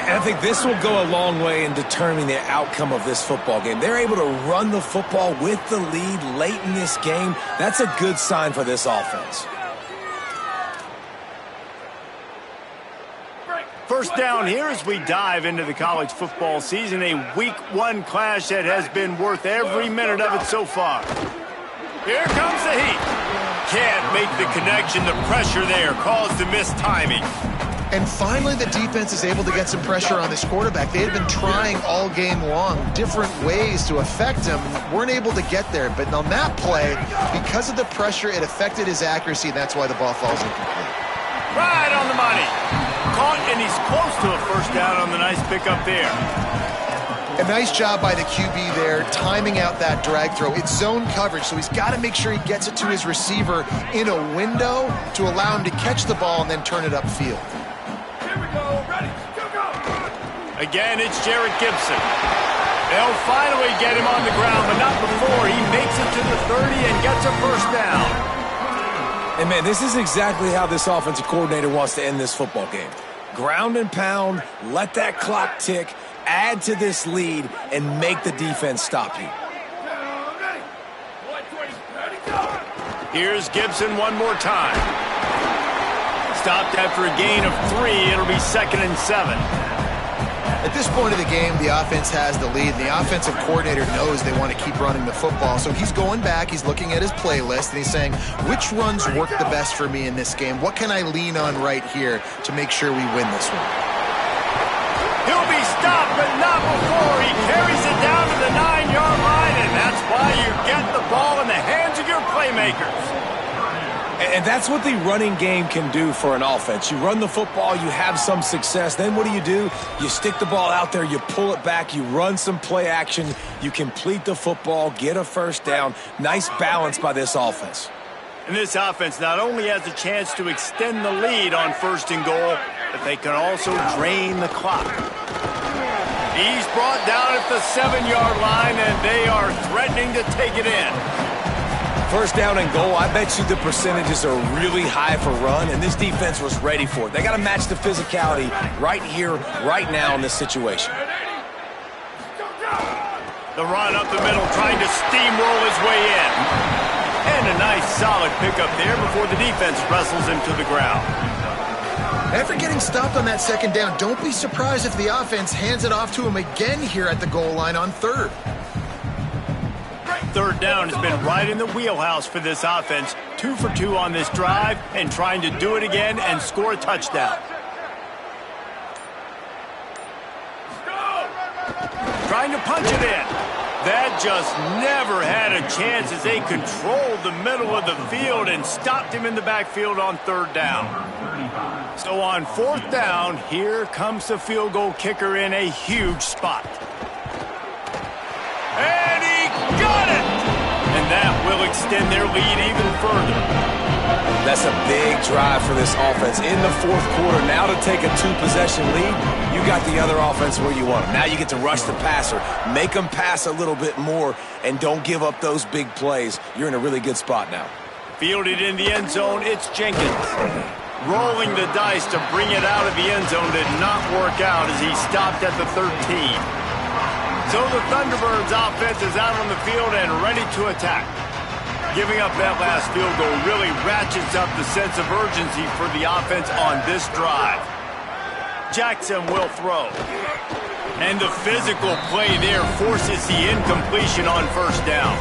And I think this will go a long way in determining the outcome of this football game. They're able to run the football with the lead late in this game. That's a good sign for this offense. 1st down here as we dive into the college football season. A week 1 clash that has been worth every minute of it so far. Here comes the heat. Can't make the connection. The pressure there caused the missed timing. And finally, the defense is able to get some pressure on this quarterback. They had been trying all game long different ways to affect him. Weren't able to get there. But on that play, because of the pressure, it affected his accuracy, and that's why the ball falls incomplete. Right on the money. Caught, and he's close to a 1st down on the nice pickup there. A nice job by the QB there, timing out that drag throw. It's zone coverage, so he's got to make sure he gets it to his receiver in a window to allow him to catch the ball and then turn it upfield. Here we go. Ready. Go. Again, it's Jarrett Gibson. They'll finally get him on the ground, but not before he makes it to the 30 and gets a 1st down. And, man, this is exactly how this offensive coordinator wants to end this football game. Ground and pound, let that clock tick, add to this lead, and make the defense stop you. Here's Gibson one more time. Stopped after a gain of 3. It'll be 2nd and 7. At this point of the game, the offense has the lead. The offensive coordinator knows they want to keep running the football. So he's going back, he's looking at his playlist, and he's saying, which runs work the best for me in this game? What can I lean on right here to make sure we win this one? He'll be stopped, but not before he carries it down to the 9-yard line, and that's why you get the ball in the hands of your playmakers. And that's what the running game can do for an offense. You run the football, you have some success. Then what do? You stick the ball out there, you pull it back, you run some play action, you complete the football, get a 1st down. Nice balance by this offense. And this offense not only has a chance to extend the lead on 1st and goal, but they can also drain the clock. He's brought down at the 7-yard line, and they are threatening to take it in. 1st down and goal, I bet you the percentages are really high for run, and this defense was ready for it. They got to match the physicality right here, right now in this situation. The run up the middle, trying to steamroll his way in. And a nice solid pickup there before the defense wrestles him to the ground. After getting stopped on that 2nd down, don't be surprised if the offense hands it off to him again here at the goal line on 3rd. 3rd down has been right in the wheelhouse for this offense. 2 for 2 on this drive and trying to do it again and score a touchdown. Trying to punch it in. That just never had a chance as they controlled the middle of the field and stopped him in the backfield on 3rd down. So on 4th down, here comes the field goal kicker in a huge spot. And he got it! And that will extend their lead even further. That's a big drive for this offense in the 4th quarter. Now to take a 2-possession lead, you got the other offense where you want them. Now you get to rush the passer, make them pass a little bit more, and don't give up those big plays. You're in a really good spot now. Fielded in the end zone, it's Jenkins. Rolling the dice to bring it out of the end zone did not work out as he stopped at the 13. So the Thunderbirds offense is out on the field and ready to attack. Giving up that last field goal really ratchets up the sense of urgency for the offense on this drive. Jackson will throw. And the physical play there forces the incompletion on 1st down.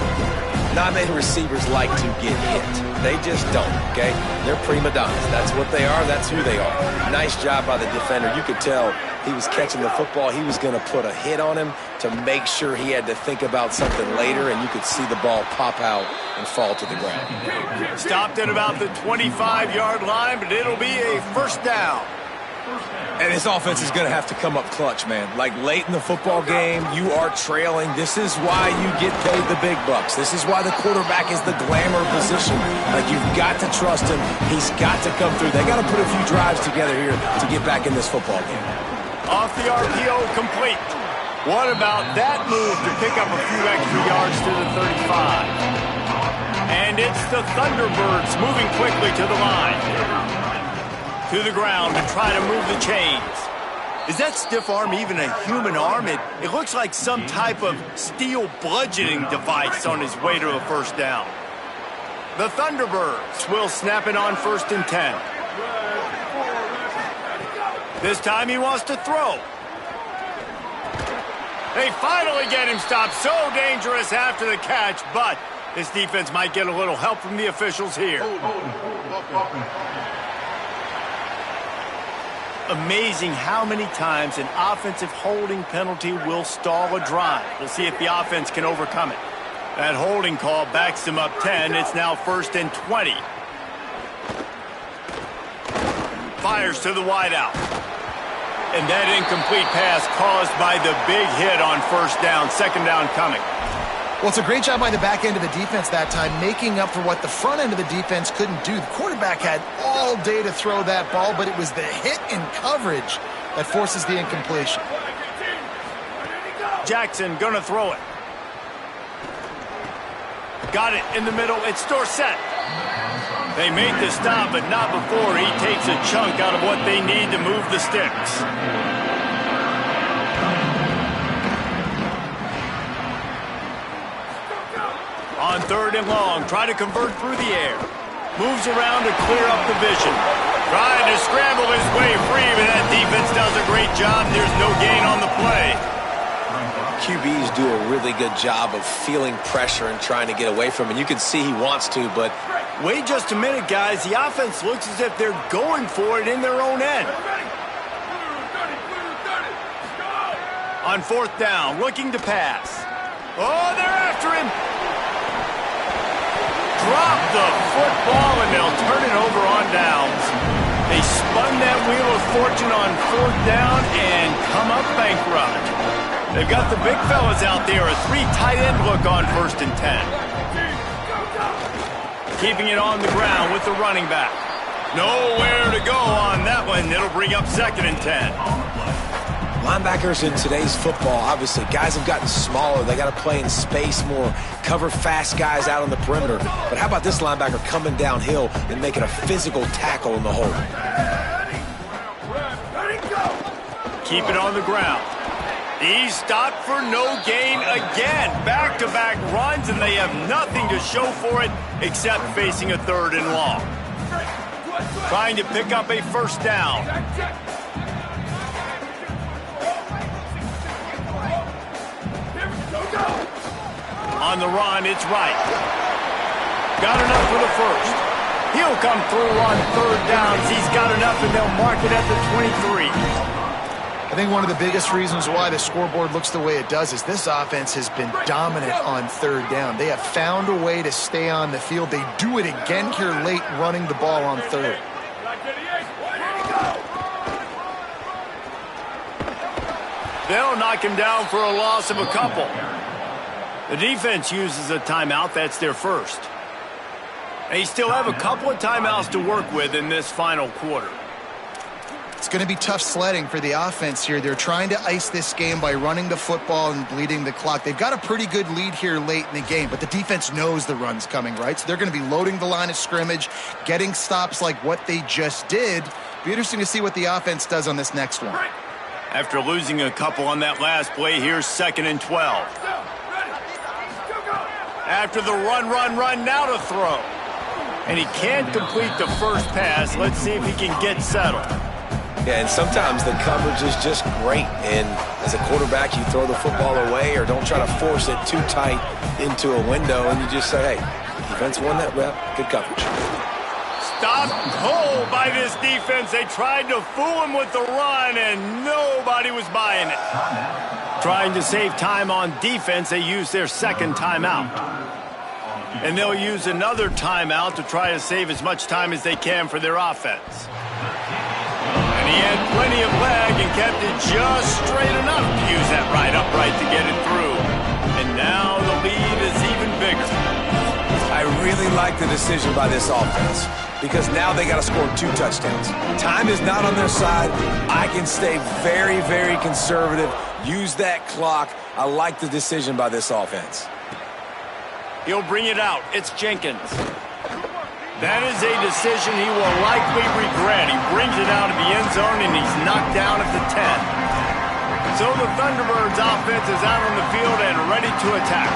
Not many receivers like to get hit. They just don't, okay? They're prima donnas. That's what they are. That's who they are. Nice job by the defender. You could tell he was catching the football. He was going to put a hit on him to make sure he had to think about something later, and you could see the ball pop out and fall to the ground. Stopped at about the 25-yard line, but it'll be a 1st down. And this offense is going to have to come up clutch, man. Like late in the football game, you are trailing. This is why you get paid the big bucks. This is why the quarterback is the glamour position. Like, you've got to trust him. He's got to come through. They got to put a few drives together here to get back in this football game. Off the RPO, complete. What about that move to pick up a few extra yards to the 35? And it's the Thunderbirds moving quickly to the line. To the ground to try to move the chains. Is that stiff arm even a human arm? It looks like some type of steel bludgeoning device on his way to a 1st down. The Thunderbirds will snap it on 1st and 10. This time he wants to throw. They finally get him stopped. So dangerous after the catch, but this defense might get a little help from the officials here. Amazing how many times an offensive holding penalty will stall a drive. We'll see if the offense can overcome it. That holding call backs them up 10. It's now 1st and 20. Fires to the wideout. And that incomplete pass caused by the big hit on 1st down. 2nd down coming. Well, it's a great job by the back end of the defense that time, making up for what the front end of the defense couldn't do. The quarterback had all day to throw that ball, but it was the hit and coverage that forces the incompletion. Jackson gonna throw it. Got it in the middle. It's Dorsett. They made the stop, but not before he takes a chunk out of what they need to move the sticks. On 3rd and long, try to convert through the air. Moves around to clear up the vision. Trying to scramble his way free, but that defense does a great job. There's no gain on the play. QBs do a really good job of feeling pressure and trying to get away from it. You can see he wants to, but wait just a minute, guys. The offense looks as if they're going for it in their own end. On 4th down, looking to pass. Oh, they're after him. Drop the football, and they'll turn it over on downs. They spun that wheel of fortune on 4th down and come up bankrupt. They've got the big fellas out there, a 3 tight end look on 1st and 10. keeping it on the ground with the running back. Nowhere to go on that one. It'll bring up 2nd and 10. Linebackers in today's football, obviously, guys have gotten smaller. They got to play in space more, cover fast guys out on the perimeter. But how about this linebacker coming downhill and making a physical tackle in the hole? Keep it on the ground. He's stopped for no gain again. Back-to-back runs, and they have nothing to show for it except facing a 3rd and long. Trying to pick up a 1st down. On the run, it's right. Got enough for the 1st. He'll come through on 3rd downs. He's got enough, and they'll mark it at the 23. I think one of the biggest reasons why the scoreboard looks the way it does is this offense has been dominant on 3rd down. They have found a way to stay on the field. They do it again here late, running the ball on 3rd. They'll knock him down for a loss of a couple. The defense uses a timeout. That's their 1st. They still have a couple of timeouts to work with in this final quarter. It's going to be tough sledding for the offense here. They're trying to ice this game by running the football and bleeding the clock. They've got a pretty good lead here late in the game, but the defense knows the run's coming, right? So they're going to be loading the line of scrimmage, getting stops like what they just did. Be interesting to see what the offense does on this next one. After losing a couple on that last play, here's 2nd and 12. After the run, now to throw. And he can't complete the 1st pass. Let's see if he can get settled. Yeah, and sometimes the coverage is just great. And as a quarterback, you throw the football away or don't try to force it too tight into a window, and you just say, hey, defense won that rep. Good coverage. Stopped cold by this defense. They tried to fool him with the run, and nobody was buying it. Trying to save time on defense, they use their 2nd timeout. And they'll use another timeout to try to save as much time as they can for their offense. And he had plenty of leg and kept it just straight enough to use that right upright to get it through. And now the lead is even bigger. I really like the decision by this offense because now they got to score 2 touchdowns. Time is not on their side. I can stay very, very conservative, use that clock. I like the decision by this offense. He'll bring it out. It's Jenkins. That is a decision he will likely regret. He brings it out of the end zone, and he's knocked down at the 10. So the Thunderbirds offense is out on the field and ready to attack.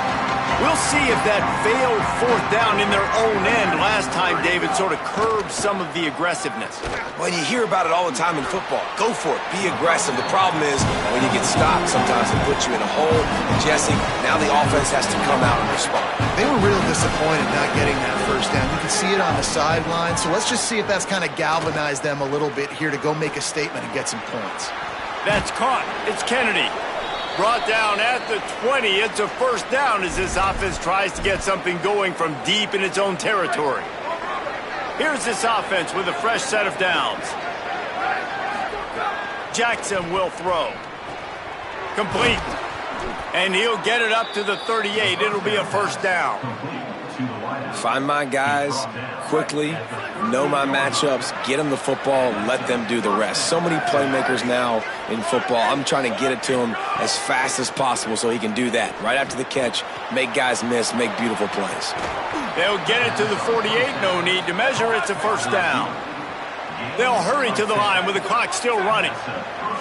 We'll see if that failed 4th down in their own end last time, David, sort of curbed some of the aggressiveness. When you hear about it all the time in football, go for it. Be aggressive. The problem is when you get stopped, sometimes it puts you in a hole. And Jesse, now the offense has to come out and respond. They were real disappointed not getting that 1st down. You can see it on the sideline. So let's just see if that's kind of galvanized them a little bit here to go make a statement and get some points. That's caught. It's Kennedy. Brought down at the 20. It's a 1st down as this offense tries to get something going from deep in its own territory. Here's this offense with a fresh set of downs. Jackson will throw. Complete. And he'll get it up to the 38. It'll be a 1st down. Find my guys quickly, know my matchups, get them the football, let them do the rest. So many playmakers now in football. I'm trying to get it to him as fast as possible so he can do that. Right after the catch, make guys miss, make beautiful plays. They'll get it to the 48. No need to measure. It's a 1st down. They'll hurry to the line with the clock still running.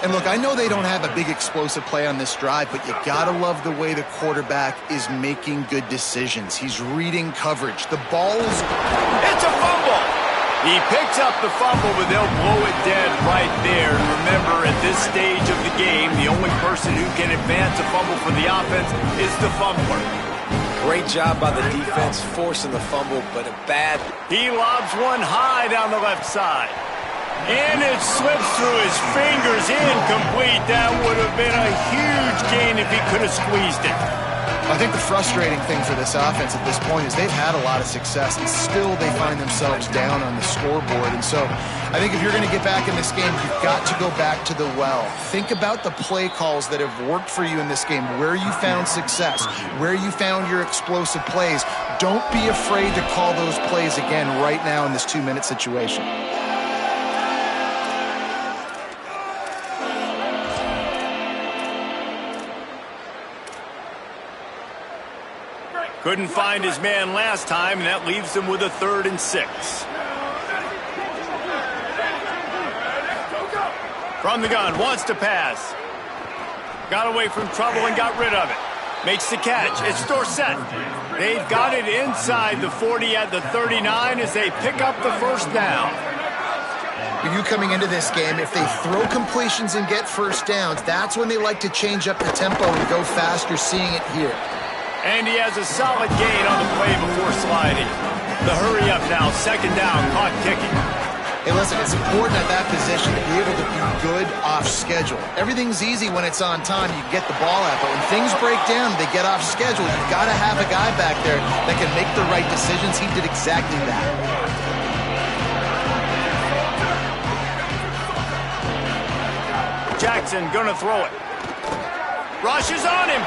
And look, I know they don't have a big explosive play on this drive, but you gotta love the way the quarterback is making good decisions. He's reading coverage. The ball's... It's a fumble! He picks up the fumble, but they'll blow it dead right there. And remember, at this stage of the game, the only person who can advance a fumble for the offense is the fumbler. Great job by the defense forcing the fumble, but a bad... He lobs one high down the left side. And it slips through his fingers, incomplete. That would have been a huge gain if he could have squeezed it. I think the frustrating thing for this offense at this point is they've had a lot of success, and still they find themselves down on the scoreboard. And so I think if you're going to get back in this game, you've got to go back to the well. Think about the play calls that have worked for you in this game, where you found success, where you found your explosive plays. Don't be afraid to call those plays again right now in this 2-minute situation. Couldn't find his man last time, and that leaves him with a 3rd and 6. From the gun, wants to pass. Got away from trouble and got rid of it. Makes the catch. It's Dorsett. They've got it inside the 40 at the 39 as they pick up the first down. For you coming into this game, if they throw completions and get first downs, that's when they like to change up the tempo and go fast. You're seeing it here. And he has a solid gain on the play before sliding. The hurry up now, 2nd down, clock ticking. Hey, listen, it's important at that position to be able to be good off schedule. Everything's easy when it's on time, you can get the ball out, but when things break down, they get off schedule, you've got to have a guy back there that can make the right decisions. He did exactly that. Jackson gonna throw it. Rush is on him.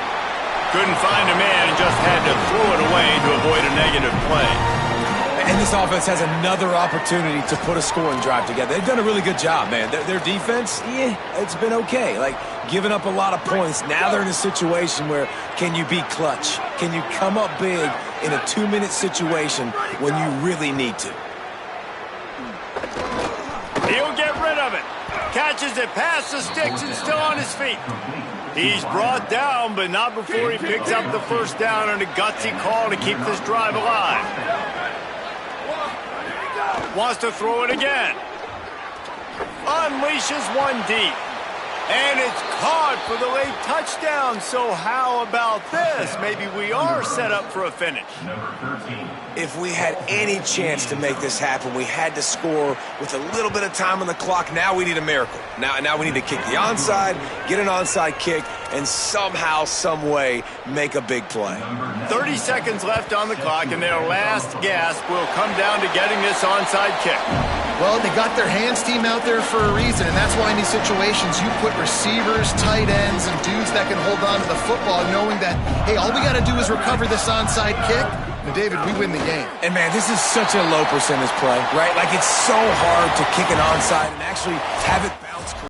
Couldn't find a man and just had to throw it away to avoid a negative play. And this offense has another opportunity to put a scoring drive together. They've done a really good job, man. Their defense, it's been okay. Like, giving up a lot of points. Now they're in a situation where can you be clutch? Can you come up big in a 2-minute situation when you really need to? He'll get rid of it. Catches it past the sticks and still on his feet. He's brought down, but not before he picks up the first down on a gutsy call to keep this drive alive. Wants to throw it again. Unleashes one deep. And it's caught for the late touchdown. So how about this? Maybe we are set up for a finish. If we had any chance to make this happen, we had to score with a little bit of time on the clock. Now we need a miracle. Now we need to kick the onside, get an onside kick, and somehow, some way, make a big play. 30 seconds left on the clock, and their last gasp will come down to getting this onside kick. Well, they got their hands team out there for a reason, and that's why in these situations you put receivers, tight ends, and dudes that can hold on to the football, knowing that, hey, all we got to do is recover this onside kick, and David, we win the game. And, man, this is such a low percentage play, right? Like, it's so hard to kick an onside and actually have it